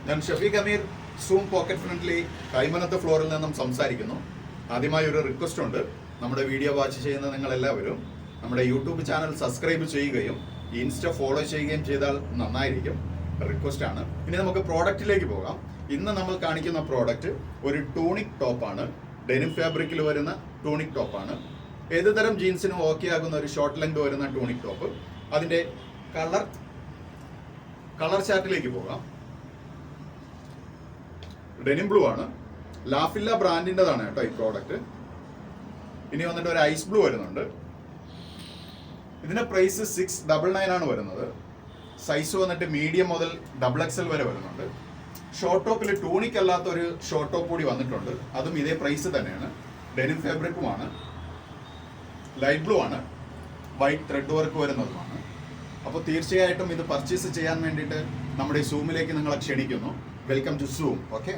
ഞാൻ ഷഫീഖ് അമീർ, zoom pocket friendly കൈമനത്ത് ഫ്ലോറിൽ നിന്നും സംസാരിക്കുന്നു. ആദ്യമായി ഒരു റിക്വസ്റ്റ് ഉണ്ട്. നമ്മുടെ വീഡിയോ വാച്ച് ചെയ്യുന്ന നിങ്ങളെല്ലാവരും നമ്മുടെ യൂട്യൂബ് ചാനൽ സബ്സ്ക്രൈബ് ചെയ്യുകയും ഇൻസ്റ്റ ഫോളോ ചെയ്യുകയും ചെയ്താൽ നന്നായിരിക്കും. റിക്വസ്റ്റ് ആണ്. ഇനി നമുക്ക് പ്രോഡക്റ്റിലേക്ക് പോകാം. ഇന്ന് നമ്മൾ കാണിക്കുന്ന പ്രോഡക്റ്റ് ഒരു ടൂണിക് ടോപ്പാണ്. ഡെനിം ഫാബ്രിക്കിൽ വരുന്ന ടൂണിക് ടോപ്പാണ്. ഏത് തരം ജീൻസിനും ഓക്കെ ആകുന്ന ഒരു ഷോർട്ട് ലെങ്ത് വരുന്ന ടൂണിക് ടോപ്പ്. അതിൻ്റെ കളർ ചാർട്ടിലേക്ക് പോകാം. ഡെനിം ബ്ലൂ ആണ്. ലാഫില്ല ബ്രാൻഡിൻ്റെതാണ് കേട്ടോ ഈ പ്രോഡക്റ്റ്. ഇനി വന്നിട്ട് ഒരു ഐസ് ബ്ലൂ വരുന്നുണ്ട്. ഇതിന്റെ പ്രൈസ് 699 ആണ് വരുന്നത്. സൈസ് വന്നിട്ട് മീഡിയം മുതൽ XXL വരെ വരുന്നുണ്ട്. ഷോർട്ട് ടോപ്പിൽ ടൂണിക് അല്ലാത്ത ഒരു ഷോർട്ട് ടോപ്പ് കൂടി വന്നിട്ടുണ്ട്. അതും ഇതേ പ്രൈസ് തന്നെയാണ്. ഡെനിം ഫാബ്രിക്കുമാണ്. ലൈറ്റ് ബ്ലൂ ആണ്. വൈറ്റ് ത്രെഡ് വർക്ക് വരുന്നതുമാണ്. അപ്പോൾ തീർച്ചയായിട്ടും ഇത് പർച്ചേസ് ചെയ്യാൻ വേണ്ടിയിട്ട് നമ്മുടെ സൂമിലേക്ക് നിങ്ങളെ ക്ഷണിക്കുന്നു. Welcome to Zoom. ഓക്കെ.